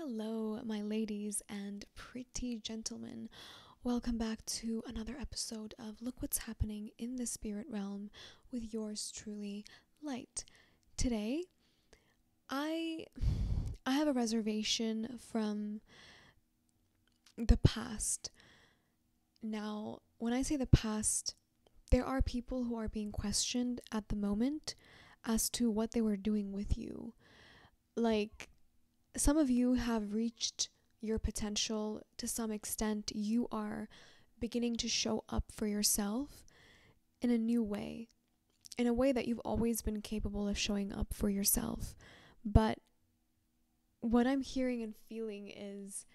Hello, my ladies and pretty gentlemen. Welcome back to another episode of Look What's Happening in the Spirit Realm with yours truly, Light. Today, I have a reservation from the past. Now, when I say the past, there are people who are being questioned at the moment as to what they were doing with you. Like, some of you have reached your potential to some extent. You are beginning to show up for yourself in a new way, in a way that you've always been capable of showing up for yourself. But what I'm hearing and feeling is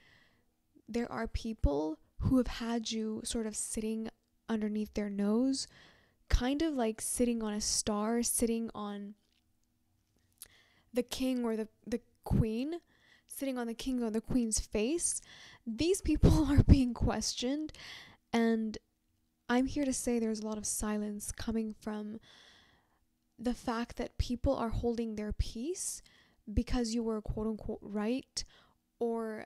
there are people who have had you sort of sitting underneath their nose, kind of like sitting on a star, sitting on the king or the queen, sitting on the king or the queen's face. These people are being questioned, and I'm here to say there's a lot of silence coming from the fact that people are holding their peace because you were quote unquote right, or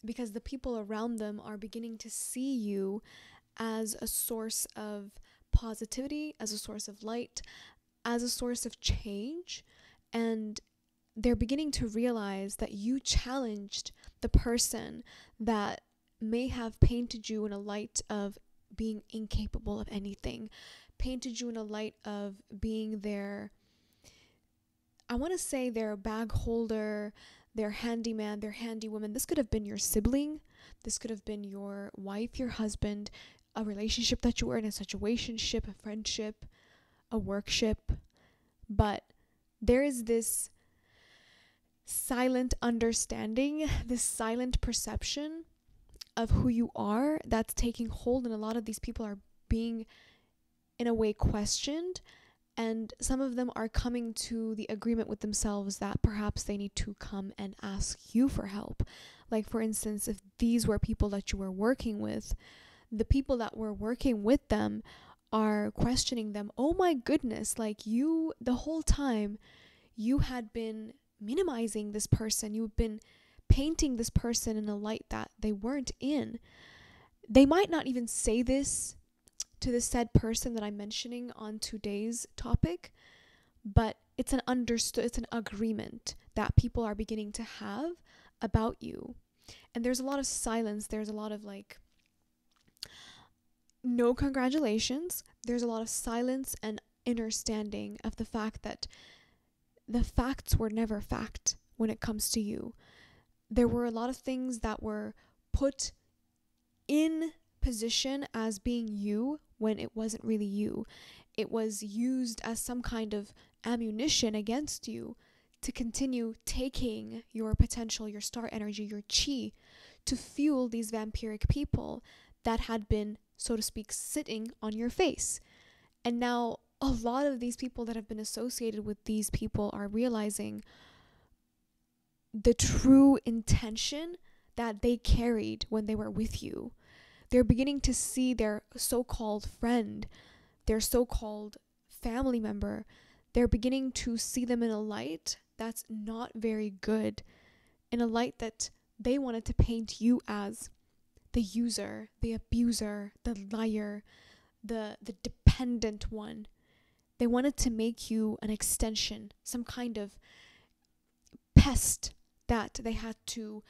because the people around them are beginning to see you as a source of positivity, as a source of light, as a source of change. And they're beginning to realize that you challenged the person that may have painted you in a light of being incapable of anything, painted you in a light of being their, I want to say, their bag holder, their handyman, their handywoman. This could have been your sibling. This could have been your wife, your husband, a relationship that you were in, a situationship, a friendship, a workship. But there is this silent understanding, this silent perception of who you are that's taking hold, and a lot of these people are being in a way questioned, and some of them are coming to the agreement with themselves that perhaps they need to come and ask you for help. Like, for instance, if these were people that you were working with, the people that were working with them are questioning them. Oh my goodness, like, you, the whole time you had been minimizing this person, you've been painting this person in a light that they weren't in. They might not even say this to the said person that I'm mentioning on today's topic, but it's an agreement that people are beginning to have about you. And there's a lot of silence, there's a lot of like, no congratulations. There's a lot of silence and understanding of the fact that the facts were never fact when it comes to you. There were a lot of things that were put in position as being you when it wasn't really you. It was used as some kind of ammunition against you to continue taking your potential, your star energy, your chi, to fuel these vampiric people that had been, so to speak, sitting on your face. And now a lot of these people that have been associated with these people are realizing the true intention that they carried when they were with you. They're beginning to see their so-called friend, their so-called family member, they're beginning to see them in a light that's not very good, in a light that they wanted to paint you as the user, the abuser, the liar, the dependent one. They wanted to make you an extension, some kind of pest that they had to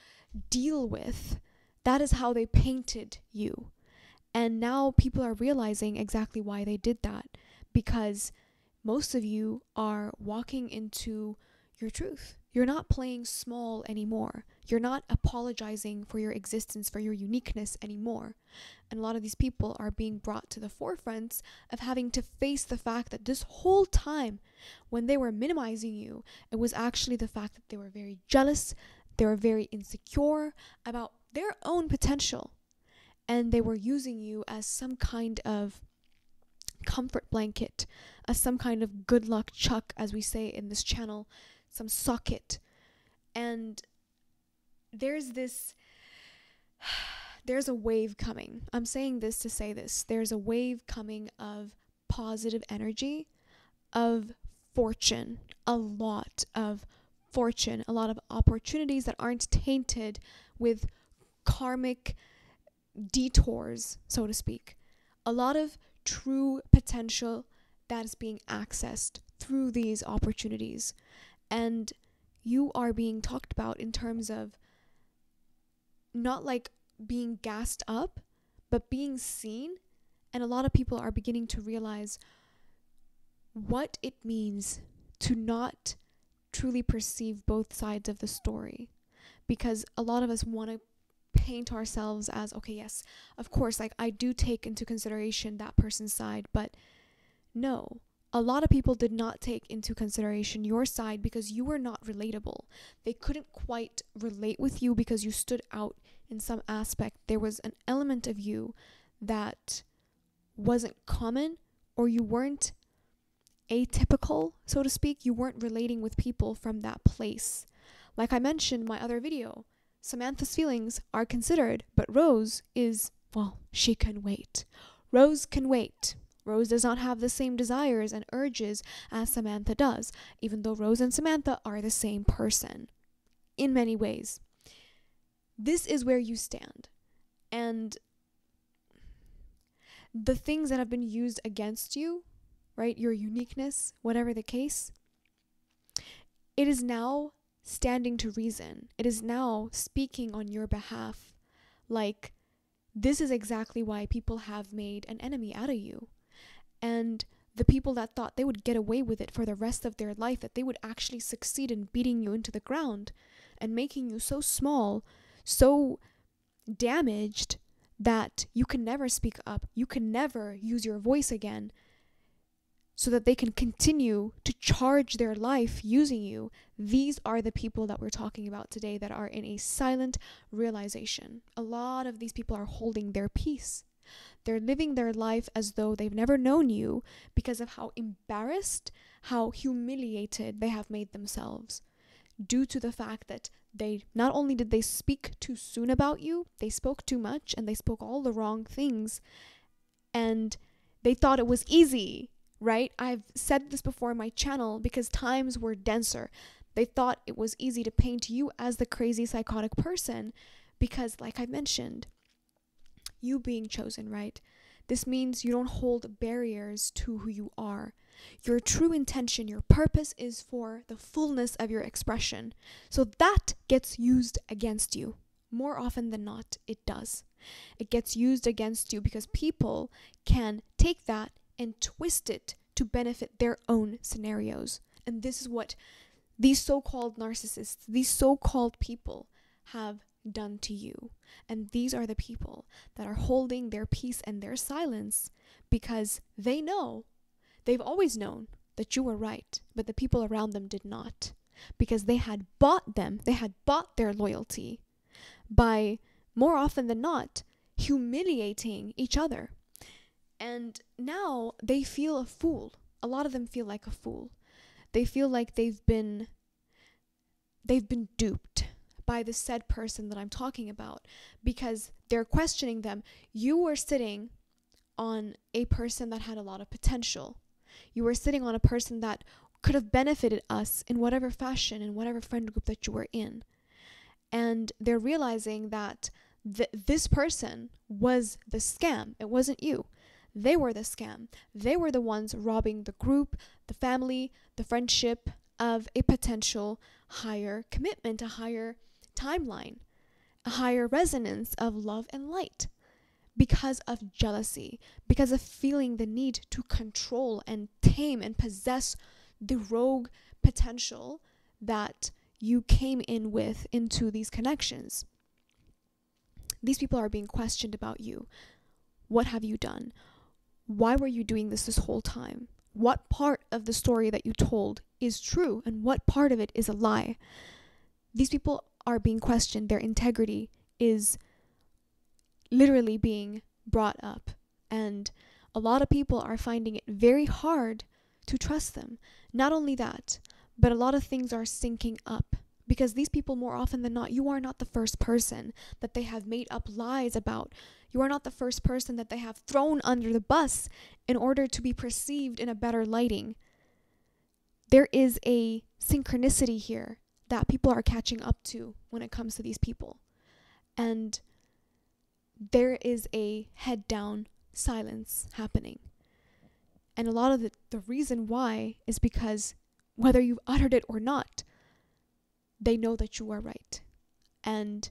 deal with. That is how they painted you. And now people are realizing exactly why they did that, because most of you are walking into your truth. You're not playing small anymore. You're not apologizing for your existence, for your uniqueness anymore. And a lot of these people are being brought to the forefront of having to face the fact that this whole time when they were minimizing you, it was actually the fact that they were very jealous, they were very insecure about their own potential, and they were using you as some kind of comfort blanket, as some kind of good luck chuck, as we say in this channel, some socket. And there's a wave coming. I'm saying this to say this. There's a wave coming of positive energy, of fortune, a lot of fortune, a lot of opportunities that aren't tainted with karmic detours, so to speak. A lot of true potential that is being accessed through these opportunities. And you are being talked about in terms of not like being gassed up, but being seen. And a lot of people are beginning to realize what it means to not truly perceive both sides of the story. Because a lot of us want to paint ourselves as, okay, yes, of course, like I do take into consideration that person's side, but no, a lot of people did not take into consideration your side because you were not relatable. They couldn't quite relate with you because you stood out in some aspect. There was an element of you that wasn't common, or you weren't atypical, so to speak. You weren't relating with people from that place. Like I mentioned in my other video, Samantha's feelings are considered, but Rose is, well, she can wait. Rose can wait. Rose does not have the same desires and urges as Samantha does, even though Rose and Samantha are the same person in many ways. This is where you stand. And the things that have been used against you, right, your uniqueness, whatever the case, it is now standing to reason. It is now speaking on your behalf. Like, this is exactly why people have made an enemy out of you. And the people that thought they would get away with it for the rest of their life, that they would actually succeed in beating you into the ground and making you so small, so damaged that you can never speak up, you can never use your voice again, so that they can continue to charge their life using you. These are the people that we're talking about today that are in a silent realization. A lot of these people are holding their peace. They're living their life as though they've never known you because of how embarrassed, how humiliated they have made themselves due to the fact that they not only did they speak too soon about you, they spoke too much and they spoke all the wrong things, and they thought it was easy, right? I've said this before in my channel because times were denser. They thought it was easy to paint you as the crazy psychotic person because, like I mentioned, you being chosen, right? This means you don't hold barriers to who you are. Your true intention, your purpose is for the fullness of your expression. So that gets used against you. More often than not, it does. It gets used against you because people can take that and twist it to benefit their own scenarios. And this is what these so-called narcissists, these so-called people have done to you. And these are the people that are holding their peace and their silence because they know, they've always known that you were right, but the people around them did not, because they had bought them, they had bought their loyalty by, more often than not, humiliating each other. And now they feel a fool. A lot of them feel like a fool. They feel like they've been duped by the said person that I'm talking about, because they're questioning them. You were sitting on a person that had a lot of potential. You were sitting on a person that could have benefited us in whatever fashion, in whatever friend group that you were in. And they're realizing that this person was the scam. It wasn't you. They were the scam. They were the ones robbing the group, the family, the friendship of a potential higher commitment, a higher timeline, a higher resonance of love and light, because of jealousy, because of feeling the need to control and tame and possess the rogue potential that you came in with into these connections. These people are being questioned about you. What have you done? Why were you doing this whole time? What part of the story that you told is true and what part of it is a lie? These people are being questioned. Their integrity is literally being brought up. And a lot of people are finding it very hard to trust them. Not only that, but a lot of things are syncing up. Because these people, more often than not, you are not the first person that they have made up lies about. You are not the first person that they have thrown under the bus in order to be perceived in a better lighting. There is a synchronicity here that people are catching up to when it comes to these people. And there is a head down silence happening. And a lot of the reason why is because whether you've uttered it or not, they know that you are right. And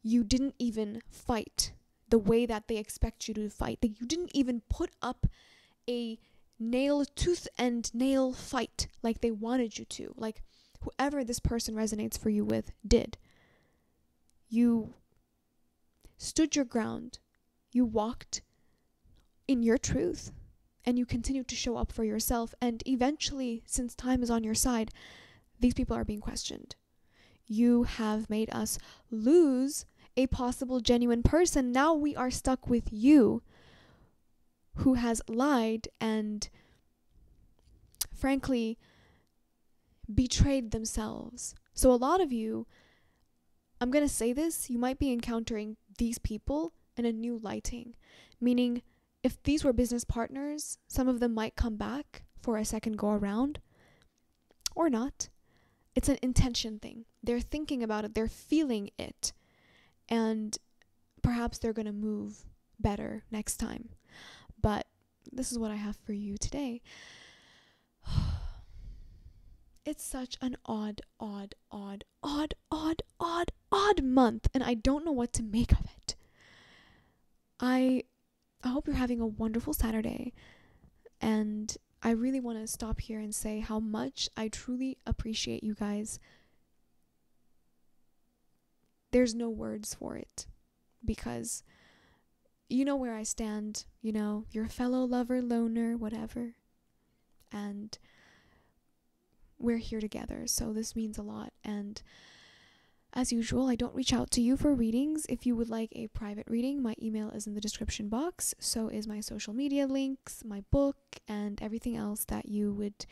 you didn't even fight the way that they expect you to fight. That you didn't even put up a tooth and nail fight like they wanted you to. Like whoever this person resonates for you with did. You stood your ground. You walked in your truth. And you continued to show up for yourself. And eventually, since time is on your side, these people are being questioned. You have made us lose a possible genuine person. Now we are stuck with you, who has lied and, frankly, betrayed themselves. So a lot of you, I'm going to say this, you might be encountering these people in a new lighting. Meaning, if these were business partners, some of them might come back for a second go around, or not. It's an intention thing. They're thinking about it. They're feeling it. And perhaps they're going to move better next time. But this is what I have for you today. It's such an odd month. And I don't know what to make of it. I hope you're having a wonderful Saturday. And I really want to stop here and say how much I truly appreciate you guys. There's no words for it, because you know where I stand, you know, your fellow lover, loner, whatever. And we're here together, so this means a lot. And as usual, I don't reach out to you for readings. If you would like a private reading, my email is in the description box. So is my social media links, my book, and everything else that you would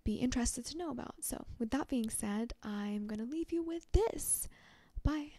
be interested to know about. So with that being said, I'm going to leave you with this. Bye.